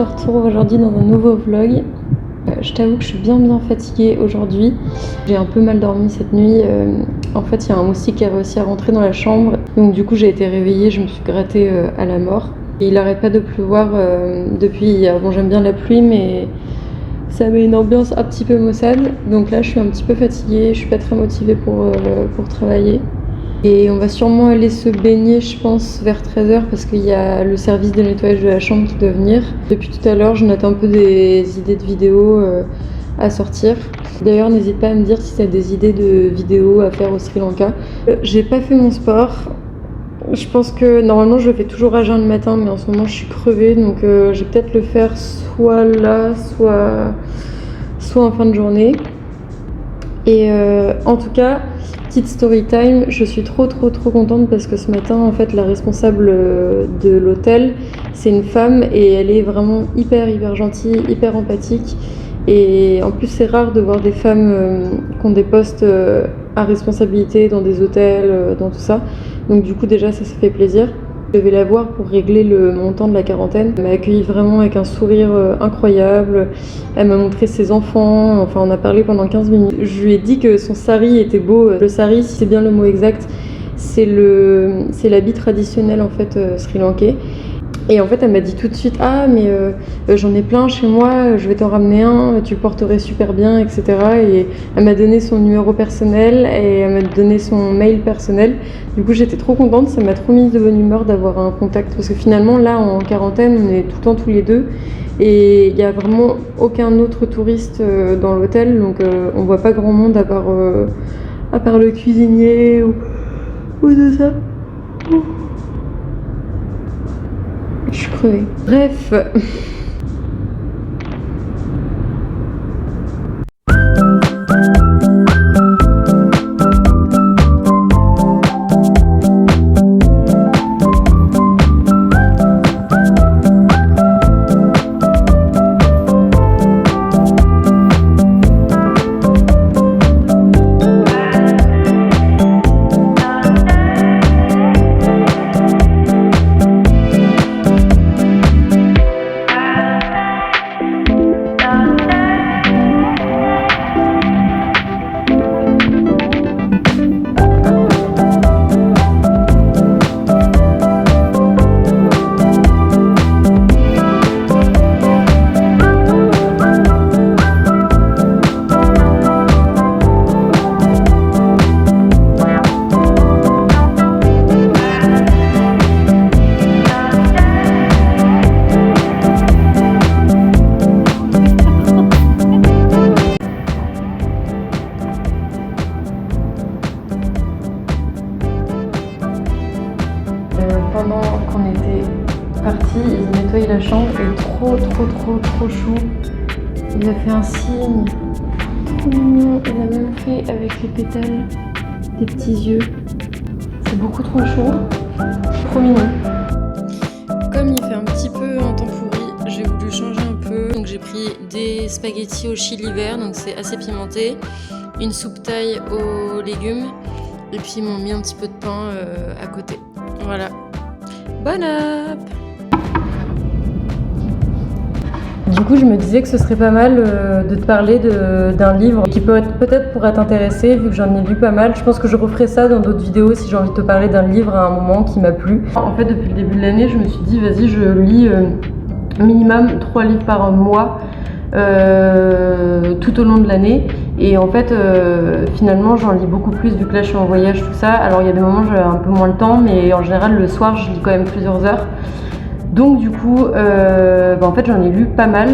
te retrouve aujourd'hui dans un nouveau vlog. Je t'avoue que je suis bien fatiguée aujourd'hui. J'ai un peu mal dormi cette nuit. En fait, il y a un moustique qui a réussi à rentrer dans la chambre. Donc du coup, j'ai été réveillée, je me suis grattée à la mort. Et il n'arrête pas de pleuvoir depuis hier. Bon, j'aime bien la pluie, mais ça met une ambiance un petit peu maussade. Donc là, je suis un petit peu fatiguée, je suis pas très motivée pour travailler. Et on va sûrement aller se baigner, je pense, vers 13h parce qu'il y a le service de nettoyage de la chambre qui doit venir. Depuis tout à l'heure, je note un peu des idées de vidéos à sortir. D'ailleurs, n'hésite pas à me dire si tu as des idées de vidéos à faire au Sri Lanka. J'ai pas fait mon sport. Je pense que normalement, je le fais toujours à jeun le matin, mais en ce moment, je suis crevée. Donc, je vais peut-être le faire soit là, soit en fin de journée. Et en tout cas, petite story time, je suis trop contente parce que ce matin, en fait, la responsable de l'hôtel, c'est une femme et elle est vraiment hyper gentille, hyper empathique. Et en plus, c'est rare de voir des femmes qui ont des postes à responsabilité dans des hôtels, dans tout ça. Donc du coup, déjà, ça fait plaisir. Je vais la voir pour régler le montant de la quarantaine. Elle m'a accueillie vraiment avec un sourire incroyable. Elle m'a montré ses enfants. Enfin, on a parlé pendant 15 minutes. Je lui ai dit que son sari était beau. Le sari, si c'est bien le mot exact, c'est l'habit traditionnel en fait sri-lankais. Et en fait, elle m'a dit tout de suite « Ah, mais j'en ai plein chez moi, je vais t'en ramener un, tu le porterais super bien, etc. » Et elle m'a donné son numéro personnel et elle m'a donné son mail personnel. Du coup, j'étais trop contente, ça m'a trop mise de bonne humeur d'avoir un contact. Parce que finalement, là, en quarantaine, on est tout le temps tous les deux. Et il n'y a vraiment aucun autre touriste dans l'hôtel. Donc, on voit pas grand monde à part le cuisinier ou de ça. Je suis crevée. Bref. Pendant qu'on était partis, ils nettoyaient la chambre et trop chou. Il a fait un signe trop mignon. Il a même fait avec les pétales des petits yeux. C'est beaucoup trop chaud, trop mignon. Comme il fait un petit peu un temps pourri, j'ai voulu changer un peu. Donc j'ai pris des spaghettis au chili vert, donc c'est assez pimenté, une soupe thaï aux légumes et puis ils m'ont mis un petit peu de pain à côté. Voilà. Bon app! Du coup, je me disais que ce serait pas mal de te parler d'un livre qui peut-être pourrait t'intéresser, vu que j'en ai lu pas mal. Je pense que je referai ça dans d'autres vidéos si j'ai envie de te parler d'un livre à un moment qui m'a plu. En fait, depuis le début de l'année, je me suis dit, vas-y, je lis minimum 3 livres par mois tout au long de l'année. Et en fait, finalement, j'en lis beaucoup plus vu que là, je suis en voyage, tout ça. Alors, il y a des moments où j'ai un peu moins le temps, mais en général, le soir, je lis quand même plusieurs heures. Donc, du coup, en fait, j'en ai lu pas mal.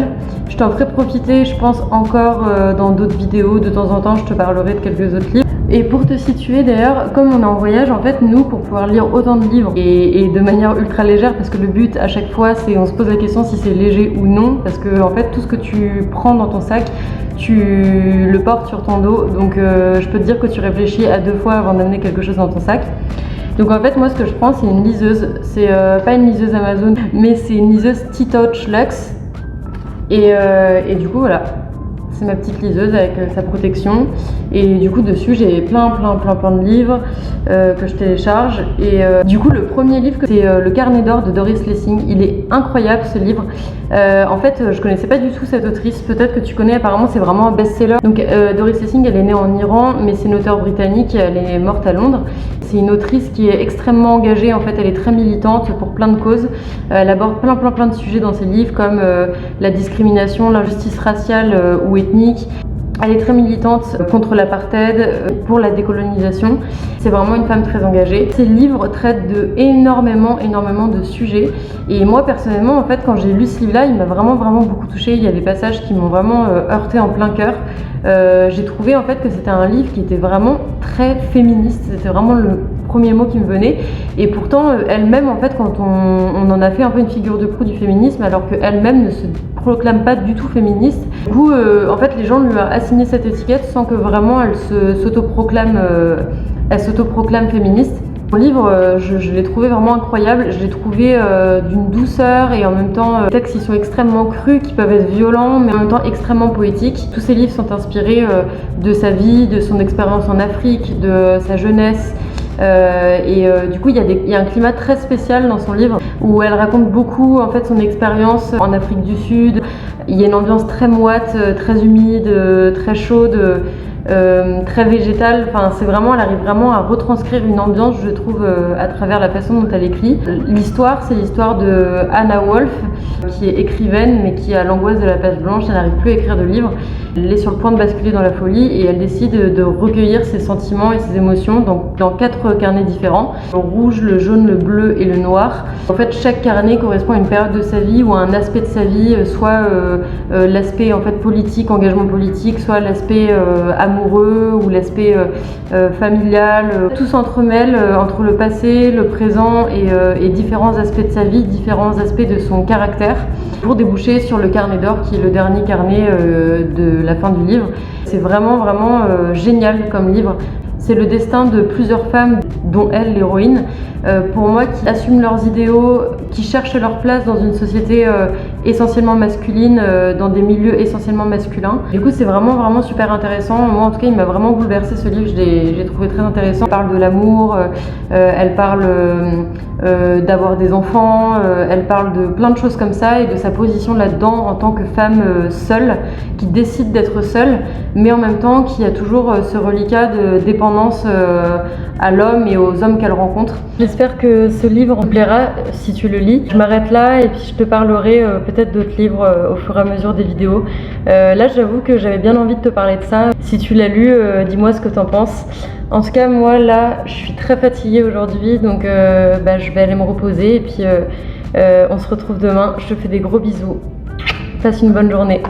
Je t'en ferai profiter, je pense, encore dans d'autres vidéos. De temps en temps, je te parlerai de quelques autres livres. Et pour te situer d'ailleurs, comme on est en voyage, en fait, nous, pour pouvoir lire autant de livres et de manière ultra légère, parce que le but à chaque fois, c'est on se pose la question si c'est léger ou non, parce que en fait, tout ce que tu prends dans ton sac, tu le portes sur ton dos. Donc, je peux te dire que tu réfléchis à 2 fois avant d'amener quelque chose dans ton sac. Donc en fait, moi, ce que je prends, c'est une liseuse. C'est pas une liseuse Amazon, mais c'est une liseuse T-Touch Luxe. Et du coup, voilà. C'est ma petite liseuse avec sa protection. Et du coup, dessus, j'ai plein de livres que je télécharge. Et du coup, le premier livre, c'est Le Carnet d'or de Doris Lessing. Il est incroyable, ce livre. En fait, je connaissais pas du tout cette autrice. Peut-être que tu connais, apparemment, c'est vraiment un best-seller. Donc, Doris Lessing, elle est née en Iran, mais c'est une auteure britannique. Elle est morte à Londres. C'est une autrice qui est extrêmement engagée. En fait, elle est très militante pour plein de causes. Elle aborde plein de sujets dans ses livres, comme la discrimination, l'injustice raciale ou ethnique. Elle est très militante contre l'apartheid, pour la décolonisation. C'est vraiment une femme très engagée. Ses livres traitent de énormément de sujets. Et moi, personnellement, en fait, quand j'ai lu ce livre-là, il m'a vraiment beaucoup touchée. Il y a des passages qui m'ont vraiment heurté en plein cœur. J'ai trouvé en fait que c'était un livre qui était vraiment très féministe. C'était vraiment le premier mot qui me venait. Et pourtant, elle-même, en fait, quand on en a fait un peu une figure de proue du féminisme, alors qu'elle-même ne se proclame pas du tout féministe. Du coup, en fait, les gens lui ont assigné cette étiquette sans que vraiment elle s'autoproclame féministe. Mon livre, je l'ai trouvé vraiment incroyable. Je l'ai trouvé d'une douceur et en même temps, les textes qui sont extrêmement crus, qui peuvent être violents, mais en même temps extrêmement poétiques. Tous ces livres sont inspirés de sa vie, de son expérience en Afrique, de sa jeunesse. Du coup, il y a un climat très spécial dans son livre où elle raconte beaucoup en fait son expérience en Afrique du Sud. Il y a une ambiance très moite, très humide, très chaude. Très végétale, enfin c'est vraiment, elle arrive vraiment à retranscrire une ambiance, je trouve, à travers la façon dont elle écrit. L'histoire, c'est l'histoire de Anna Wolf, qui est écrivaine mais qui a l'angoisse de la page blanche, elle n'arrive plus à écrire de livres. Elle est sur le point de basculer dans la folie et elle décide de recueillir ses sentiments et ses émotions dans 4 carnets différents, le rouge, le jaune, le bleu et le noir. En fait, chaque carnet correspond à une période de sa vie ou à un aspect de sa vie, soit l'aspect en fait politique, engagement politique, soit l'aspect amoureux ou l'aspect familial. Tout s'entremêle entre le passé, le présent et différents aspects de sa vie, différents aspects de son caractère, pour déboucher sur le carnet d'or qui est le dernier carnet de la fin du livre. C'est vraiment génial comme livre. C'est le destin de plusieurs femmes, dont elle, l'héroïne, pour moi, qui assument leurs idéaux, qui cherchent leur place dans une société essentiellement masculine, dans des milieux essentiellement masculins. Du coup, c'est vraiment super intéressant. Moi, en tout cas, il m'a vraiment bouleversé ce livre, je l'ai trouvé très intéressant. Elle parle de l'amour, elle parle d'avoir des enfants, elle parle de plein de choses comme ça et de sa position là-dedans en tant que femme seule, qui décide d'être seule, mais en même temps qui a toujours ce reliquat de dépendance à l'homme et aux hommes qu'elle rencontre. J'espère que ce livre te plaira si tu le lis. Je m'arrête là et puis je te parlerai peut-être d'autres livres au fur et à mesure des vidéos. Là, j'avoue que j'avais bien envie de te parler de ça. Si tu l'as lu, dis-moi ce que t'en penses. En tout cas, moi là, je suis très fatiguée aujourd'hui, donc je vais aller me reposer et puis on se retrouve demain. Je te fais des gros bisous. Passe une bonne journée.